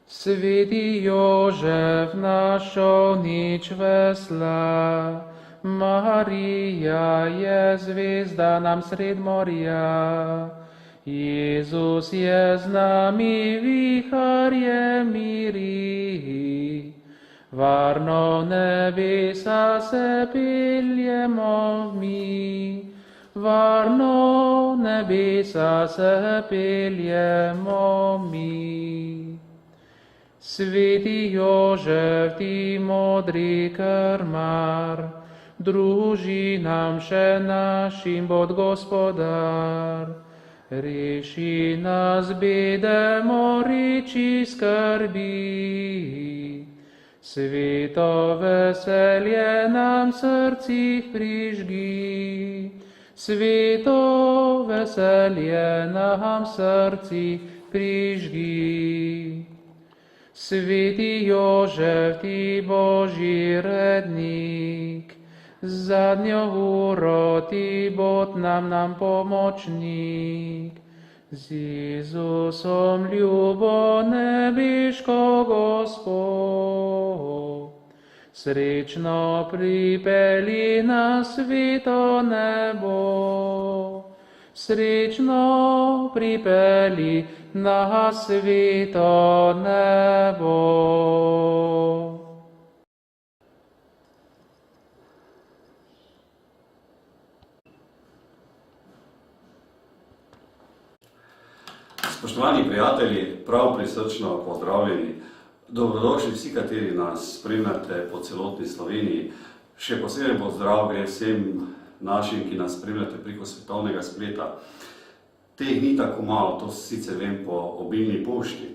Sveti Jožef, našo nič vesla, Marija je zvezda nam sred morja. Jezus je z nami, vihar je miri. Varno nebesa se peljemo mi, varno nebesa se peljemo mi. Sveti Jožef, ti modri krmar, druži nam še našim bod gospodar. Reši nas bede moriči skrbi, sveto veselje nam srcih prižgi. Sveto veselje nam srcih prižgi. Sveti Jožef, ti Božji rednik, zadnjo uro ti bod nam pomočnik. Z Jezusom ljubo nebeško Gospod, srečno pripelji na sveto nebo. Srečno pripelji na sveto nebo. Spoštovani prijatelji, prav prisrčno pozdravljeni. Dobrodošli vsi, kateri nas spremljate po celotni Sloveniji. Še posebej pozdrav gre vsem našim, ki nas spremljate preko svetovnega spleta. Teh ni tako malo, to sicer vem po obilni pošti.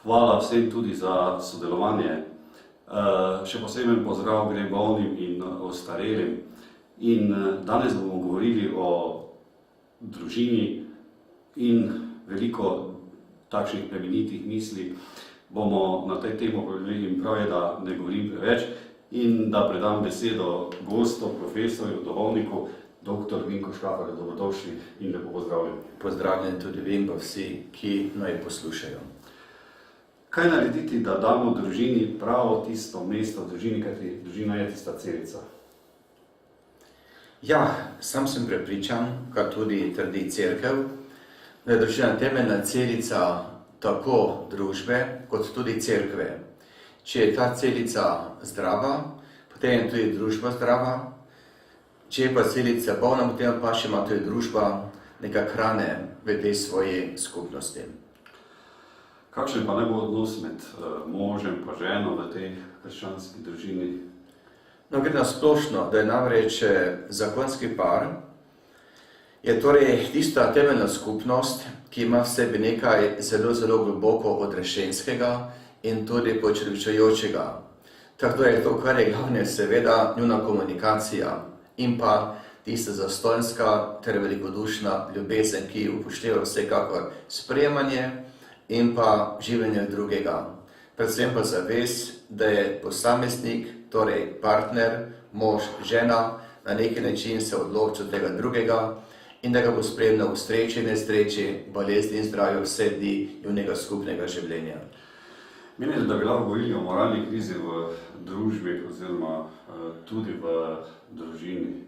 Hvala vsem tudi za sodelovanje. Še posebej pozdrav gre bolnim in ostarelim. In danes bomo govorili o družini in veliko takšnih plemenitih misli bomo na tej temo povedali in prav je, da ne govorim preveč in da predam besedo gostu, profesorju, duhovniku, dr. Vinko Škafarju. Dobrodošli in lepo pozdravljeni. Pozdravljeni tudi vem pa vsi, ki naj poslušajo. Kaj narediti, da damo družini pravo tisto mesto v družini, kajti družina je tista celica? Ja, sam sem prepričan, kar tudi trdi cerkev, da je družina temeljna celica tako družbe, kot tudi cerkve. Če je ta celica zdrava, potem je tudi družba zdrava. Če je pa celica bolna, potem pa še ima tudi družba nekaj hrane v tej svoji skupnosti. Kakšen pa naj bo odnos med možem pa ženo v tej krščanski družini? No, gre na splošno, da je namreč zakonski par, je torej tista temeljna skupnost, ki ima v sebi nekaj zelo, zelo globoko odrešenskega in tudi počrvičujočega. Tako je to, kar je glavne, seveda njuna komunikacija in pa tista zastonjska ter velikodušna ljubezen, ki upošteva vsekakor sprejemanje in pa življenje drugega. Predvsem pa zavest, da je posameznik, torej partner, mož, žena, na neki način se odloči od tega drugega in da ga bo spremljal v sreči in nesreči, bolezni in zdravju vse dni njunega skupnega življenja. Menite, da bi lahko govorili o moralni krizi v družbi oziroma tudi v družini?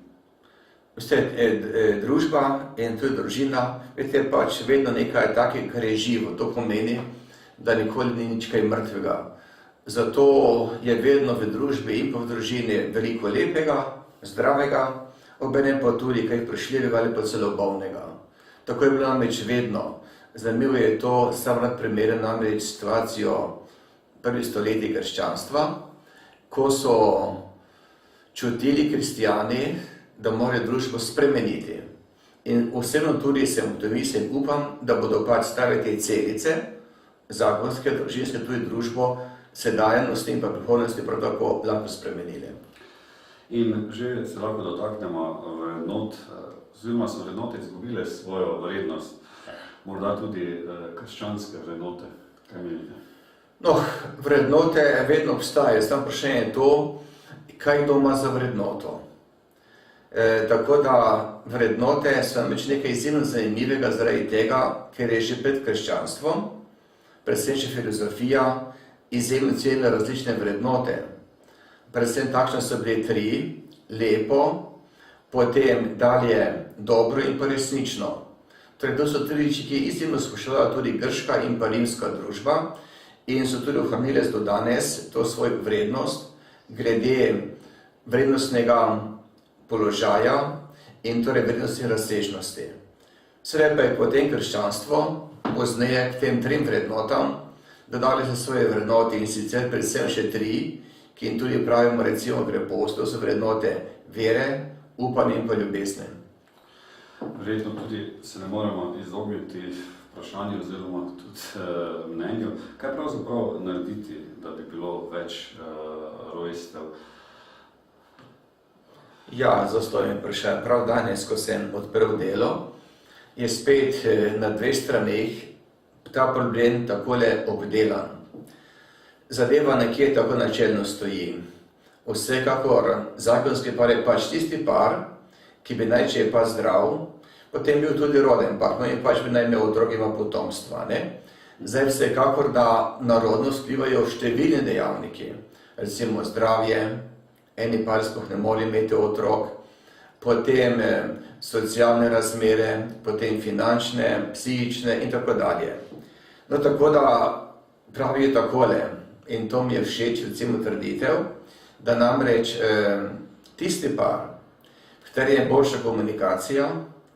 Družba in tudi družina, je pač vedno nekaj takega, kar je živo. To pomeni, da nikoli ni nič kaj mrtvega. Zato je vedno v družbi in pa v družini veliko lepega, zdravega, obenem pa tudi kaj vprašljivega ali pa celo bolnega. Tako je bilo namreč vedno. Zanimivo je to, sam rad primerjam namreč situacijo prvih stoletij krščanstva, ko so čutili kristijani, da morajo družbo spremeniti. In osebno tudi sem optimist in upam, da bodo pač stave te celice, zakonske, družinske, tudi družbo, sedanjosti in pa prihodnosti prav tako lahko spremenili. In že se lahko dotaknemo vrednot, oziroma so vrednote izgubile svojo vrednost, morda tudi krščanske vrednote. Kaj menite? No, vrednote vedno obstajajo, samo vprašanje je to, kaj kdo ima za vrednoto. Tako da vrednote so namreč nekaj izjemno zanimivega zaradi tega, ker je že pred krščanstvom predvsem še filozofija, izjemno cenila različne vrednote. Predvsem takšne so bile 3, lepo, potem dalje dobro in pa resnično. Torej, to so 3 reči, ki je izjemno spoštovala tudi grška in pa rimska družba in so tudi ohranile do danes to svojo vrednost glede vrednostnega položaja in torej vrednostne razsežnosti. Sedaj pa je potem krščanstvo pozneje k tem 3 vrednotam dodali se svoje vrednote in sicer predvsem še 3, ki jim tudi pravimo recimo krepost, to so vrednote vere, upanja in pa ljubezni. Verjetno tudi se ne moremo izogniti vprašanju oziroma tudi mnenju, kaj pravzaprav narediti, da bi bilo več rojstev? Ja, zastojim vprašanje. Prav danes, ko sem odprl delo, je spet na 2 straneh ta problem takole obdelan. Zadeva nekje tako načelno stoji. Vsekakor zakonski par je pač tisti par, ki bi naj, če je pa zdrav, potem bil tudi roden par, no in pač bi naj imel otrok ima potomstva. Ne? Zdaj vsekakor, da narodnost vplivajo številni dejavniki, recimo zdravje, eni par sploh ne more imeti otrok, potem socialne razmere, potem finančne, psihične in tako dalje. No tako da pravijo takole, in to mi je všeč, recimo trditev, da namreč tisti par, v kateri je boljša komunikacija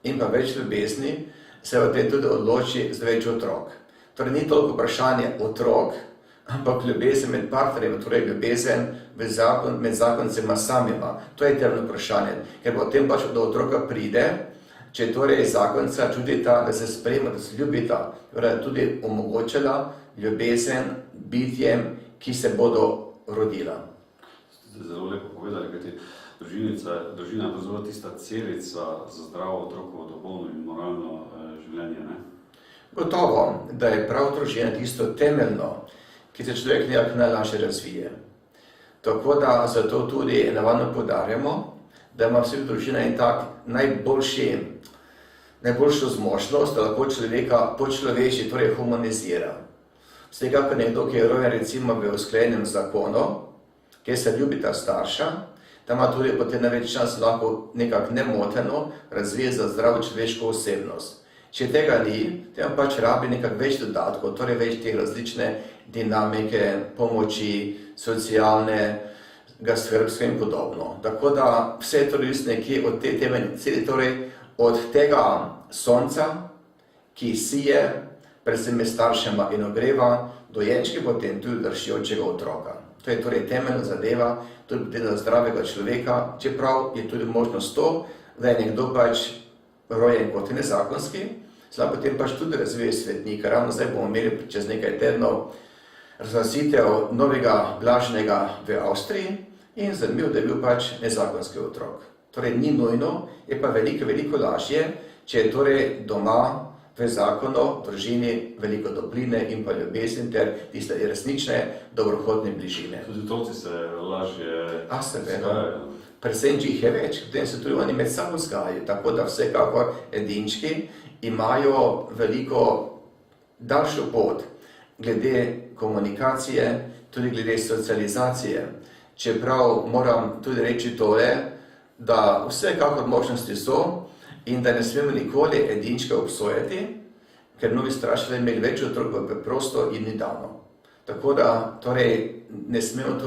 in pa več ljubezni, se v tem tudi odloči za več otrok. Torej ni toliko vprašanje otrok, ampak ljubezen med partnerjem, torej ljubezen med zakoncema samima. To je temeljno vprašanje, ker potem pač do otroka pride, če torej zakonca čutita, da se sprejema, da se ljubita, torej tudi omogočila ljubezen bitjem, ki se bodo rodila. Ste zelo lepo povedali, kajti družina je pravzaprav tista celica za zdravo otrokovo duhovno in moralno življenje, ne? Gotovo, da je prav družina tisto temeljno, ki se človek nekako najlažje razvije. Tako da zato tudi navadno poudarjamo, da ima vsaka družina in tak najboljšo zmožnost, da lahko človeka počloveči, torej humanizira. Vsekakor nekdo, ki je rojen recimo v usklajenem zakonu, kjer se ljubita starša, da ima tudi potem največ čas lahko nekako nemoteno razvije za zdravo človeško osebnost. Če tega ni, tem pač rabi nekako več dodatkov, torej več teh različne dinamike, pomoči, socialnega, skrbstva in podobno. Tako da vse je torej nekje od te temeljne cilje, torej od tega sonca, ki sije, predvsem med staršema in ogreva, dojenčki potem tudi držijočega otroka. To je torej temeljna zadeva, tudi potem za zdravega človeka, čeprav je tudi možnost to, da je nekdo pač rojen kot nezakonski, se lahko potem pač tudi razvije svetnika. Ravno zdaj bomo imeli čez nekaj tednov razglasitev novega blaženega v Avstriji in zanimivo, da je bil pač nezakonski otrok. Torej ni nujno, je pa veliko lažje, če je torej doma v zakonu, v družini veliko topline in pa ljubezen ter tiste resnične dobrohotne bližine. Tudi otroci se lažje vzgajajo. Predvsem, če jih je več, potem se tudi oni med sabo vzgajajo, tako da vsekakor edinčki imajo veliko daljšo pot glede komunikacije, tudi glede socializacije. Čeprav moram tudi reči tole, da vsekakor možnosti so in da ne smemo nikoli edinčka obsojati, ker mnogi starši imeli več otrok preprosto in ni dano. Tako da torej, ne smemo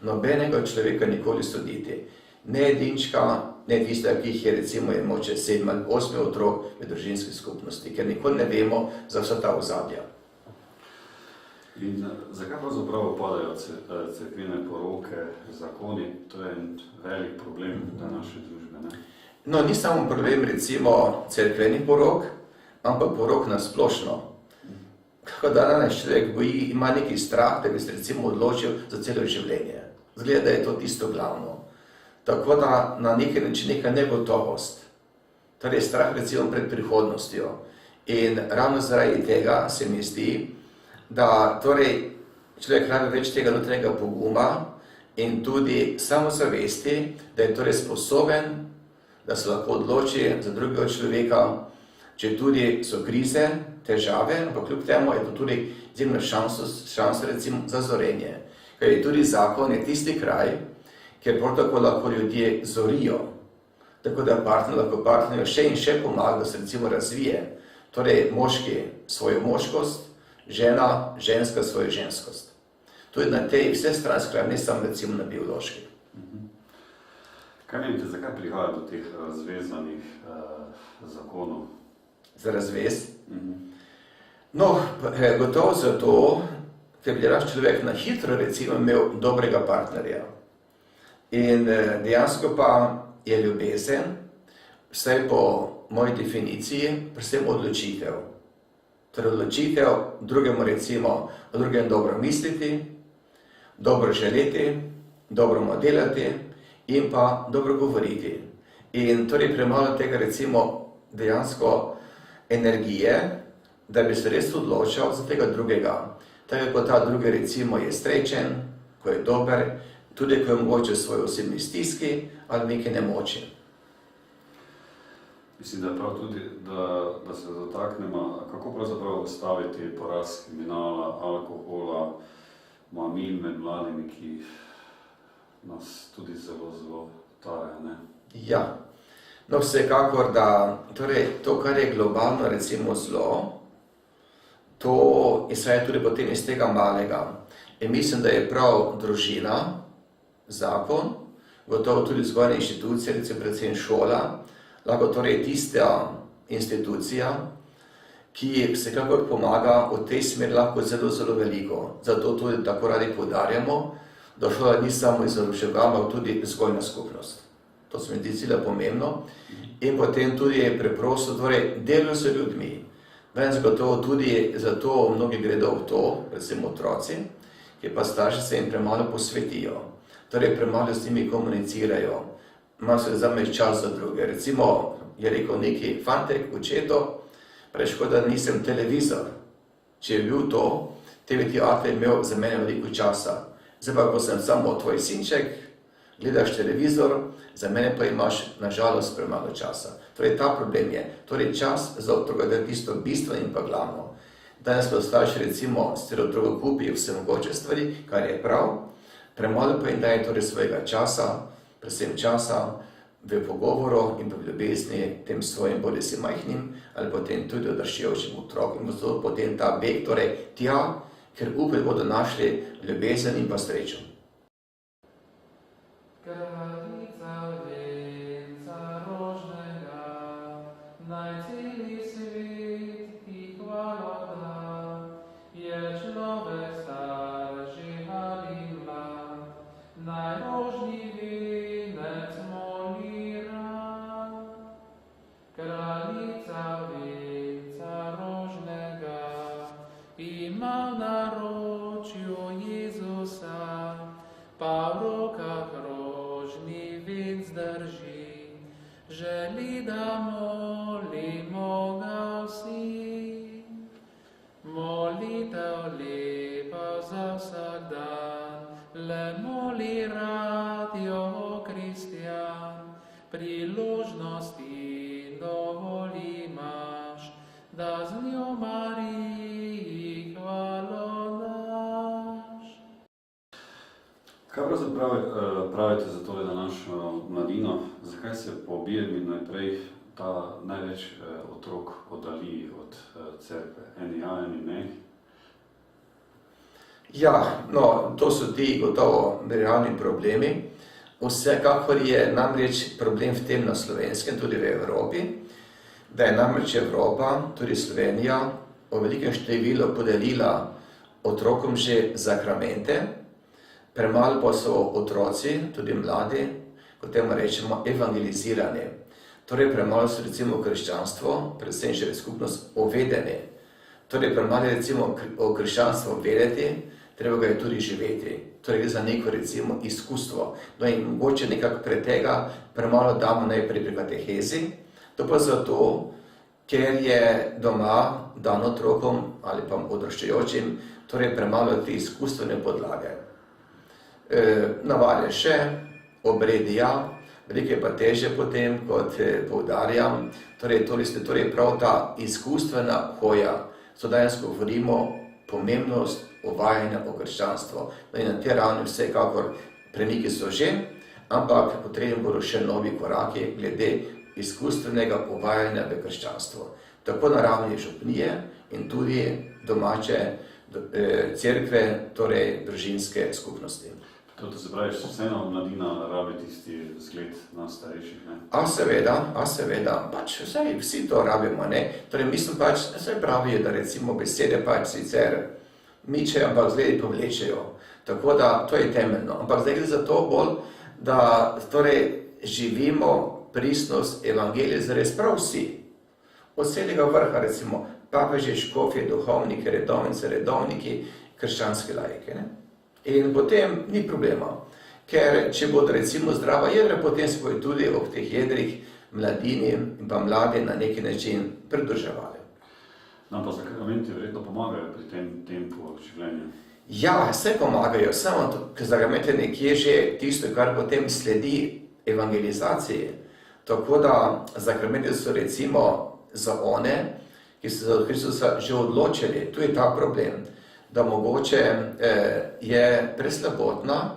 nobenega človeka nikoli soditi. Ne edinčka, ne tistega, ki jih je recimo moče 7 ali 8 otrok v družinski skupnosti, ker nikoli ne vemo za vsa ta ozadja. In zakaj pravzaprav padajo cerkvene poroke, zakoni? To je en velik problem današnje družbe, ne? No, ni samo problem recimo cerkvenih porok, ampak porok na splošno. Kako da danes človek boji, ima neki strah, da bi se recimo odločil za celo življenje. Zgleda, da je to tisto glavno. Tako da na neki način neka negotovost. Torej strah recimo pred prihodnostjo. In ravno zaradi tega se mi zdi, da torej človek rabi več tega notranjega poguma in tudi samozavesti, da je torej sposoben, da se lahko odloči za drugega človeka, če tudi so krize, težave, ampak kljub temu je to tudi izjemna šansa recimo za zorenje. Ker tudi zakon je tisti kraj, kjer prav tako lahko ljudje zorijo. Tako da partner lahko partnerju še in še pomaga, da se recimo razvije. Torej moški svojo moškost, žena, ženska svojo ženskost. Tudi na tej vse stranske, ne samo recimo na biološki. Kaj menite, zakaj prihaja do teh razvezanih zakonov? Za razvez? No, gotovo zato, ker bi raz človek na hitro recimo imel dobrega partnerja. In dejansko pa je ljubezen, vsaj po moji definiciji, predvsem odločitev. Torej odločitev drugemu recimo, o drugem dobro misliti, dobro želeti, dobro mu delati in pa dobro govoriti. In torej premalo tega recimo dejansko energije, da bi se res odločal za tega drugega. Tako kot ta drugi recimo je srečen, ko je dober, tudi ko je mogoče v svoji osebni stiski ali neki nemoči. Mislim, da je prav tudi, da se dotaknemo, kako pravzaprav ustaviti porast kriminala, alkohola, mamil med mladimi, ki nas tudi zelo, zelo tare, ne? Ja, no vsekakor, da torej, to, kar je globalno recimo zlo, to izhaja tudi potem iz tega malega. In mislim, da je prav družina, zakon, gotovo tudi vzgojna inštitucija, recimo predvsem šola, lahko torej tista institucija, ki vsekakor pomaga v tej smeri lahko zelo, zelo veliko. Zato tudi tako radi poudarjamo, da šola ni samo izobraževalna, ampak tudi vzgojna skupnost. To se mi zdi zelo pomembno. In potem tudi je preprosto, torej delo z ljudmi. Danes gotovo tudi zato mnogi gredo v to, predvsem otroci, ki pa starši se jim premalo posvetijo. Torej premalo s njimi komunicirajo. Malo se vzame čas za druge. Recimo je rekel neki fantek, očeto, preškoda, da nisem televizor. Če je bil to, te bi ti ate imel za mene veliko časa. Zdaj pa, ko sem samo tvoj sinček, gledaš televizor, za mene pa imaš nažalost premalo časa. Torej ta problem je, torej čas za otroka, da je tisto bistveno in pa glavno. Danes pa starši recimo sicer otroka kupijo vse mogoče stvari, kar je prav, premalo pa jim daje torej svojega časa, predvsem časa v pogovoru in pa v ljubezni tem svojim bodisi majhnim ali potem tudi odraščajočim otrokom. In zato potem ta beg torej tja, ker upaj bodo našli ljubezen in pa srečo. Kraljica venca rožnega, naj celi svet ti hvalo da, je človek star že ali mlad, naj rožni venec molira. Kraljica venca rožnega ima v naročju Jezusa, pa v rokah rožni venc drži, želi, da molimo ga vsi. Molitev lepa za vsak dan, le moli radio Kristjan, priložnosti dovolj imaš, da z njo Mariji hvalo daš. Kaj pravzaprav pravite za tole današnjo mladino? Zakaj se po birmi najprej ta največ otrok oddalji od cerkve? Eni ja, eni ne? Ja, no, to so ti gotovo realni problemi. Vsekakor je namreč problem v tem na Slovenskem, tudi v Evropi, da je namreč Evropa, tudi Slovenija, v velikem številu podelila otrokom že zakramente, premalo pa so otroci, tudi mladi, kot temu rečemo, evangelizirani. Torej premalo so recimo krščanstvo, predvsem že skupnost uvedeni. Torej premalo recimo o krščanstvu vedeti, treba ga je tudi živeti. Torej gre za neko recimo izkustvo. No in mogoče nekako pred tega premalo damo najprej pri katehezi, to pa zato, ker je doma dan otrokom ali pa odraščajočim, torej premalo te izkustvene podlage. Navade še, obredi ja, veliko je pa teže potem, kot poudarjam, torej prav ta izkustvena hoja. So danes govorimo pomembnost uvajanja v krščanstvo. No in na te ravni vsekakor premiki so že, ampak potrebni bodo še novi koraki glede izkustvenega uvajanja v krščanstvo. Tako na ravni župnije in tudi domače cerkve, torej družinske skupnosti. To se pravi, že vseeno mladina rabi tisti zgled nas starejših, ne? A seveda, pač vsi to rabimo, ne? Torej mislim pač, saj pravijo, da recimo besede pač sicer mičejo, ampak zgledi povlečejo. Tako da to je temeljno. Ampak zdaj gre za to bolj, da torej živimo pristnost evangelija zares prav vsi. Od vsega vrha recimo papeži, škofje, duhovniki, redovniki, krščanske laike, ne? In potem ni problema, ker če bodo recimo zdrava jedra, potem se bodo tudi ob teh jedrih mladini in pa mladi na neki način pridruževali. Nam pa sakramenti verjetno pomagajo pri tem tempu življenja. Ja, vse pomagajo, samo ker sakramenti nekje že tisto, kar potem sledi evangelizaciji. Tako da sakramenti so recimo za one, ki so za Kristusa že odločili, tu je ta problem, da mogoče je preslabotna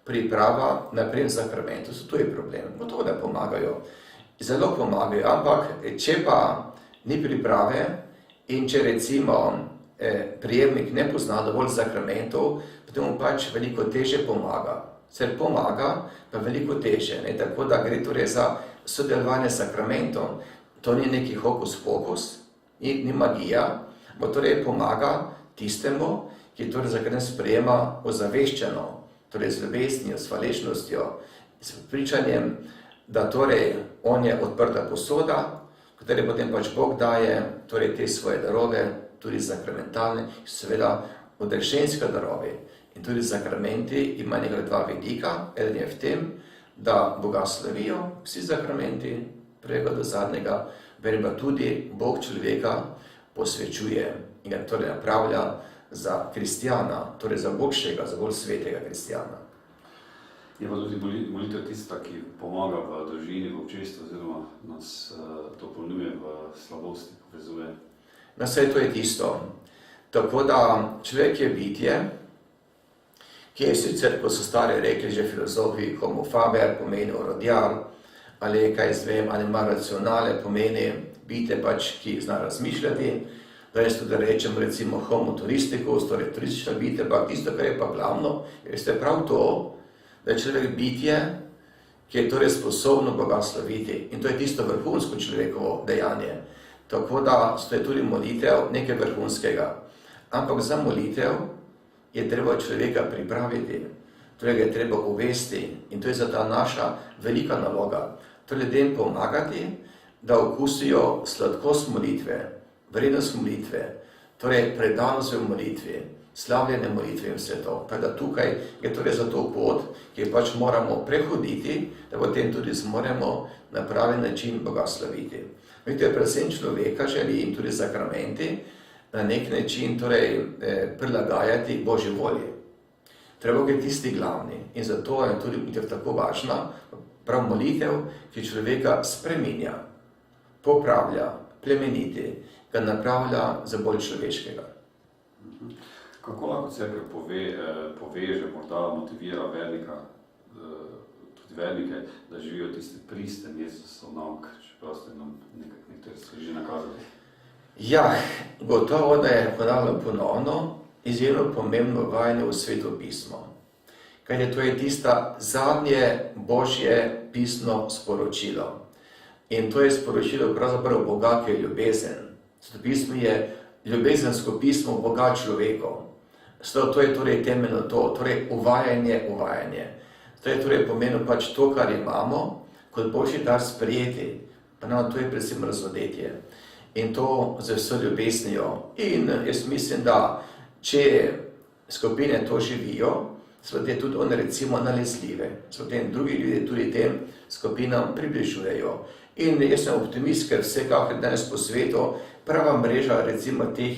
priprava na prijem sakramentu, to je problem. Gotovo, da pomagajo, zelo pomagajo, ampak če pa ni priprave in če recimo prijemnik ne pozna dovolj sakramentov, potem mu pač veliko teže pomaga. Ker pomaga, pa veliko teže, ne? Tako da gre torej za sodelovanje s sakramentom. To ni neki hokus pokus, ni magija, bo torej pomaga tistemu, ki torej sakrament sprejema ozaveščeno, torej z ljubeznijo, s hvaležnostjo, s pričanjem, da torej on je odprta posoda, kateri potem pač Bog daje torej te svoje darove, tudi sakramentalne, seveda odrešenske darove. In tudi sakramenti ima nekaj dva vidika. Eden je v tem, da Boga slavijo vsi sakramenti, prvega do zadnjega, verjem pa tudi Bog človeka posvečuje in ga torej napravlja za kristjana, torej za boljšega, za bolj svetega kristjana. Je pa tudi molitev tista, ki pomaga v družini, v občestvu, oziroma nas dopolnjuje v slabosti, povezuje. No, vse to je tisto. Tako da človek je bitje, ki je sicer, ko so stari rekli že filozofi, homo faber pomeni orodjar, ali kaj zvem, ali ima racionale pomeni bitje pač, ki zna razmišljati. Danes tudi rečem recimo homo turisticus, torej turistična bitja, pa tisto, kar je pa glavno, je prav to, da je človek bitje, ki je torej sposobno Boga slaviti. In to je tisto vrhunsko človekovo dejanje. Tako da to je tudi molitev nekaj vrhunskega. Ampak za molitev je treba človeka pripraviti, torej ga je treba uvesti. In to je za ta naša velika naloga. Torej ljudem pomagati, da okusijo sladkost molitve, vrednost molitve, torej predanost v molitvi, slavljene molitve in vse to. Tako da tukaj je torej za to pot, ki pač moramo prehoditi, da potem tudi zmoremo na pravi način Boga slaviti. Vidite, predvsem človeka želi in tudi sakramenti na nek način torej prilagajati Božji volji. Treba je tisti glavni in zato je tudi molitev tako važna, prav molitev, ki človeka spreminja, popravlja, plemeniti, ga napravlja za bolj človeškega. Kako lahko cerkev poveže, morda motivira vernika, tudi vernike, da živijo tisti pristen Jezusov nauk, čeprav ste nam nekaj že nakazali? Ja, gotovo, da je ponovno izjemno pomembno vajanje v Sveto pismo. Kajti to je tista zadnje Božje pisno sporočilo. In to je sporočilo pravzaprav Boga, ki je ljubezen. Sveto pismo je ljubezensko pismo Boga človeku. To je torej temeljno to, torej uvajanje. To je torej pomenilo pač to, kar imamo, kot Božji dar sprejeti. Pa nam to je predvsem razodetje. In to z vso ljubeznijo. In jaz mislim, da če skupine to živijo, so te tudi one recimo nalezljive. So te drugi ljudje tudi tem skupinam približujejo. In jaz sem optimist, ker vsekakor danes po svetu prava mreža recimo teh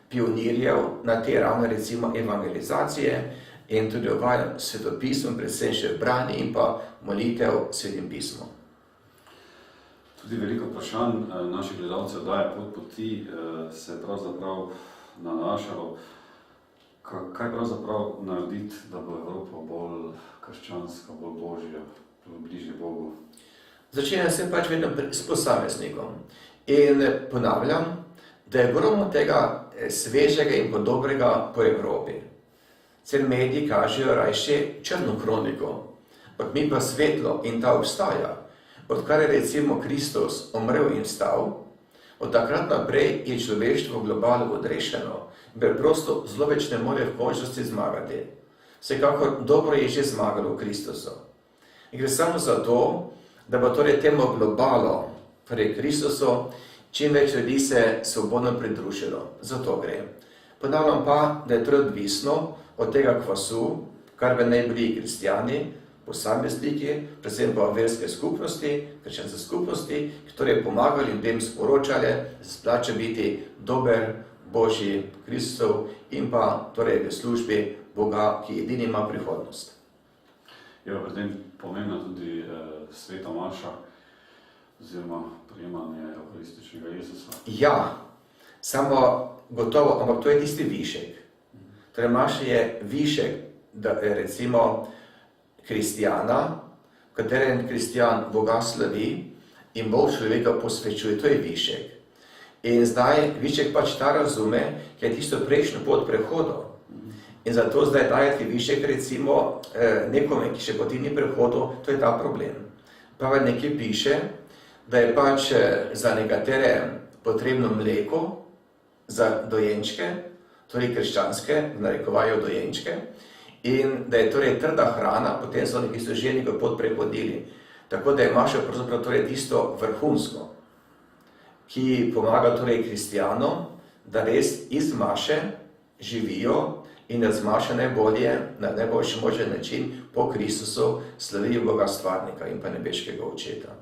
pionirjev na te ravni recimo evangelizacije in tudi uvajam svetopismo, predvsem še branje in pa molitev svetim pismom. Tudi veliko vprašanj naših gledalcev daje pot poti, se je pravzaprav nanašalo, kaj pravzaprav narediti, da bo Evropa bolj krščanska, bolj božja, bolj bližje Bogu. Začenjam se pač vedno s posameznikom in ponavljam, da je ogromno tega svežega in podobrega po Evropi. Cel mediji kažejo rajše črno kroniko, ampak mi pa svetlo in ta obstaja. Odkar je recimo Kristus umrl in vstal, od takrat naprej je človeštvo globalno odrešeno in preprosto zlo več ne more v končnosti zmagati. Vsekakor dobro je že zmagalo v Kristusu. In gre samo za to, da bo torej temu globalo, torej Kristusu, čim več ljudi se svobodno pridružilo. Zato gre. Ponavljam pa, da je to odvisno od tega kvasu, kar bi naj bili kristjani, posamezniki, predvsem pa verske skupnosti, krščanske skupnosti, ki torej pomagali ljudem sporočali, da se splača biti dober Božji Kristov in pa torej v službi Boga, ki edini ima prihodnost. Je pa pri tem pomembna tudi sveta maša, oziroma prijemanje evharističnega Jezusa. Ja, samo gotovo, ampak to je tisti višek. Torej maša je višek, da recimo kristjana, v katerem kristjan Boga slavi in Bog človeka posvečuje, to je višek. In zdaj višek pač ta razume, ki je tisto prejšnjo pot prehodov. In zato zdaj dajati višek recimo nekome, ki še poti ni prehodil, to je ta problem. Pa nekje piše, da je pač za nekatere potrebno mleko za dojenčke, torej krščanske, narekovajo dojenčke, in da je torej trda hrana, potem so neki so že neko pot prehodili. Tako da je maša pravzaprav torej tisto vrhunsko, ki pomaga torej kristjanom, da res iz maše živijo in da z maše najbolje, na najboljši možen način po Kristusu slavijo Boga stvarnika in pa nebeškega očeta.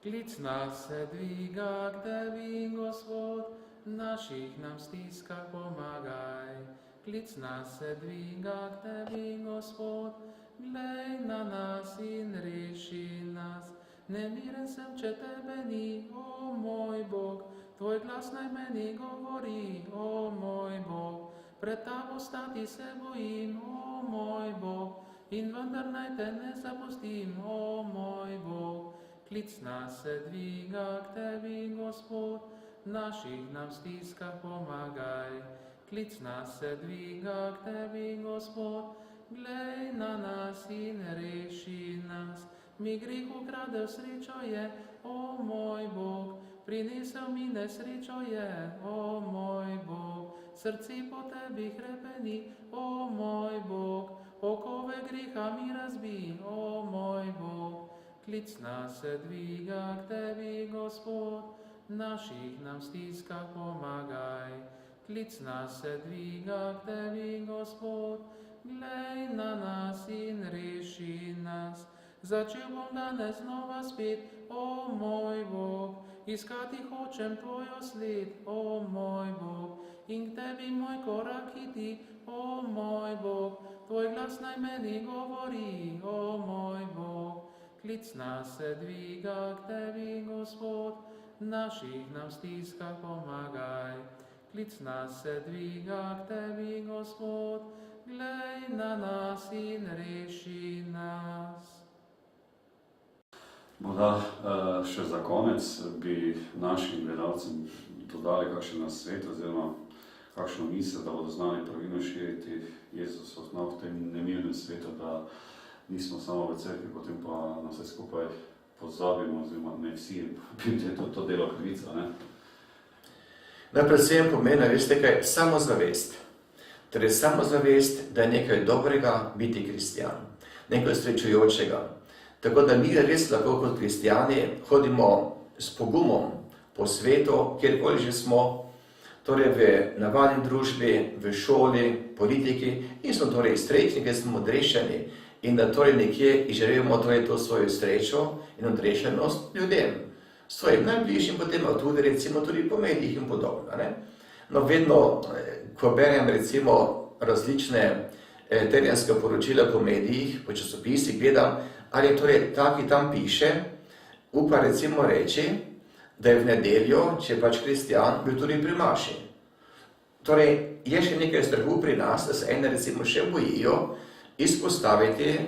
Klic nas se dviga k tebi, Gospod, naših nam stiskah pomagaj. Klic nas se dviga k tebi, Gospod, glej na nas in reši nas. Nemiren sem, če tebe ni, o moj Bog, tvoj glas naj meni govori, o moj Bog. Pred tabo stati se bojim, o moj Bog, in vendar naj te ne zapustim, o moj Bog. Klic nas se dviga k tebi, Gospod, naših nam stiskah pomagaj. Klic nas se dviga k tebi, Gospod, glej na nas in reši nas. Mi greh ukradel srečo je, o moj Bog, prinesel mi nesrečo je, o moj Bog. Srce po tebi hrepeni, o moj Bog, okove greha mi razbi, o moj Bog. Klic nas se dviga k tebi, Gospod, naših nam stiskah pomagaj. Klic nas se dviga k tebi, Gospod, glej na nas in reši nas. Začel bom danes znova spet, o moj Bog, iskati hočem tvojo sled, o moj Bog, in k tebi moj korak iti, o moj Bog, tvoj glas naj meni govori, o moj Bog. Klic nas se dviga k tebi, Gospod, naših nam stiskah pomagaj. Klic nas se dviga k tebi, Gospod, glej na nas in reši nas. Morda še za konec bi našim gledalcem dodali kakšen nasvet oziroma kakšno misel, da bodo znali pravilno širiti Jezusov nauk v tem nemirnem svetu, da nismo samo v cerkvi, potem pa na vse skupaj pozabimo, oziroma ne vsi, je to delo krivica, ne? Predvsem pomeni, veste kaj, samozavest. Torej samozavest, da je nekaj dobrega biti kristjan, nekaj srečujočega. Tako da mi res lahko kot kristjani hodimo s pogumom po svetu, kjerkoli že smo, torej v navadni družbi, v šoli, politiki in smo torej srečni, ker smo odrešeni in da torej nekje izživimo torej to svojo srečo in odrešenost ljudem, svojim najbližjim, potem tudi recimo tudi po medijih in podobno. Ne? No vedno, ko berem recimo različne tedenska poročila po medijih, po časopisih, gledam, ali torej taki tam piše, upa recimo reči, da je v nedeljo, če je pač kristjan, bil tudi pri maši. Torej, je še nekaj strahu pri nas, da se ene recimo še bojijo izpostaviti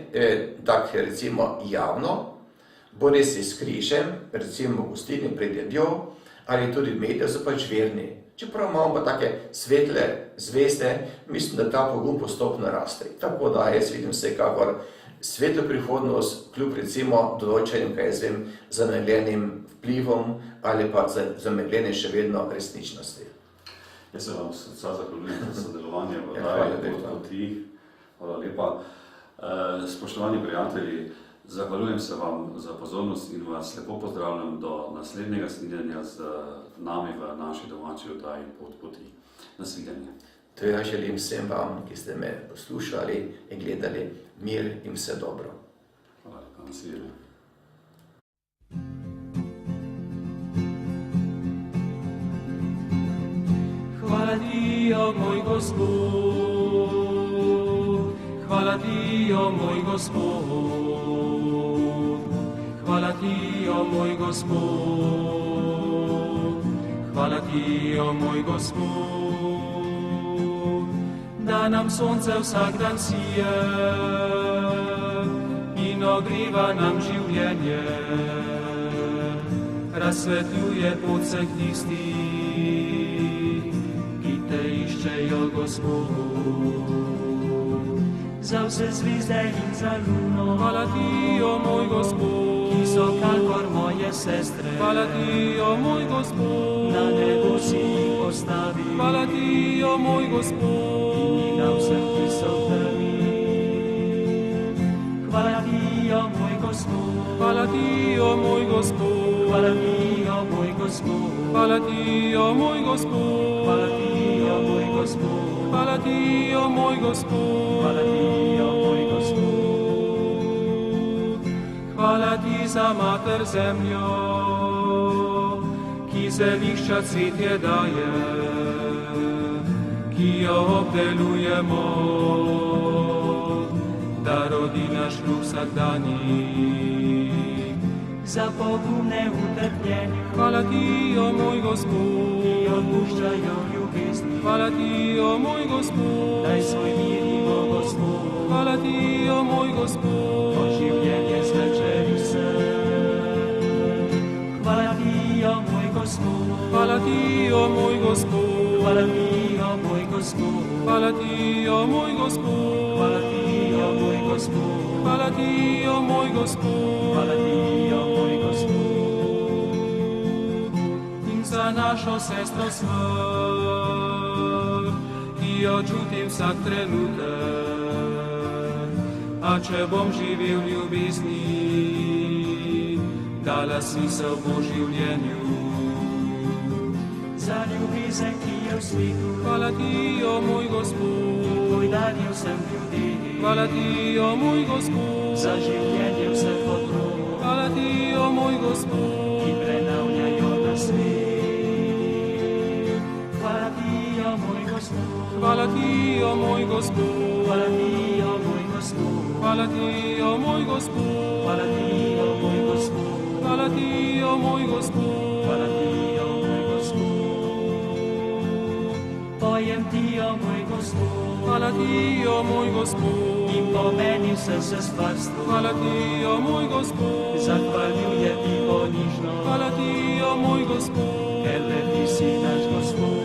tak recimo javno, bodi si s križem, recimo v gostilni pred jedjo, ali tudi v mediju so pač verni. Čeprav imamo pa take svetle zvezde, mislim, da ta pogum postopno raste. Tako da jaz vidim vsekakor svetlo prihodnost, kljub recimo določenim, kaj jaz vem, zamegljenim vplivom ali pa zamegljenim še vedno resničnosti. Jaz se vam srca zahvaljujem za sodelovanje v oddaji Pot poti. Hvala lepa. Spoštovani prijatelji, zahvaljujem se vam za pozornost in vas lepo pozdravljam do naslednjega snidenja z nami v naši domači oddaji Pot poti. Nasvidenje. To ja želim vsem vam, ki ste me poslušali in gledali, mir in vse dobro. Hvala lepa, nasvidenje. Hvala ti, o moj Gospod, hvala ti, o moj Gospod, hvala ti, o moj Gospod, hvala ti, o moj Gospod, da nam sonce vsak dan sije in ogriva nam življenje, razsvetljuje pot vseh tistih, iščejo Gospod. Za vse zvizde in za luno, hvala ti, o moj Gospod, ki so kakor moje sestre. Hvala ti, o moj Gospod, na nebo si jih postavi. Hvala ti, o moj Gospod, in mi na vsem, ki so v temi. Hvala ti, o moj Gospod, hvala ti, o moj Gospod, hvala ti, o moj Gospod, hvala ti, o moj Gospod, hvala ti, o moj Gospod, hvala ti, o moj Gospod, hvala ti, o moj Gospod. Hvala ti za mater zemljo, ki zelišča cvetje daje, ki jo obdelujemo, da rodi naš kruh vsakdanji. Za pogumne v trpljenju, hvala ti, o moj Gospod, ki odpuščajo ljubezni. Hvala ti, o moj Gospod, daj svoj mir ima Gospod. Hvala ti, o moj Gospod, o življenje zvečeri se. Hvala ti, o moj Gospod, hvala ti, o moj Gospod, hvala ti, o moj Gospod, hvala ti, o moj Gospod, hvala ti, o moj Gospod, hvala ti, o moj Gospod, hvala ti, o moj Gospod. In za našo sestro smrt, ki jo čutim vsak trenutek, a če bom živel v ljubezni, dala smisel po življenju. Za ljubezen, ki je v svetu, hvala ti, o moj Gospod, tvoj dar je vsem ljudem. Hvala ti, o moj Gospod, za življenje vseh otrok. Hvala ti, o moj Gospod, ki prenavljajo na svet. Hvala ti, o moj Gospod, hvala ti, o moj Gospod, hvala ti, o moj Gospod, hvala ti, o moj Gospod, hvala ti, o moj Gospod, hvala ti, o moj Gospod, hvala ti, o moj Gospod. Pojem ti, o moj Gospod, hvala ti, o moj Gospod, in pomeni vse se stvarstvo. Hvala ti, o moj Gospod, zahvaljuje ti ponižno. Hvala ti, o moj Gospod, ker le ti si naš Gospod.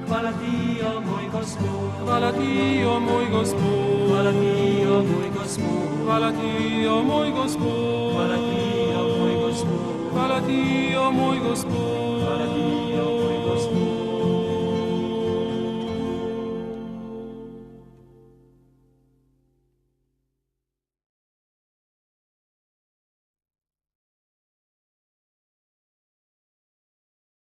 Hvala ti, o moj Gospod, hvala ti, o moj Gospod, hvala ti, o moj Gospod, hvala ti, o moj Gospod, hvala ti, o moj Gospod, hvala ti, o moj Gospod, hvala ti, o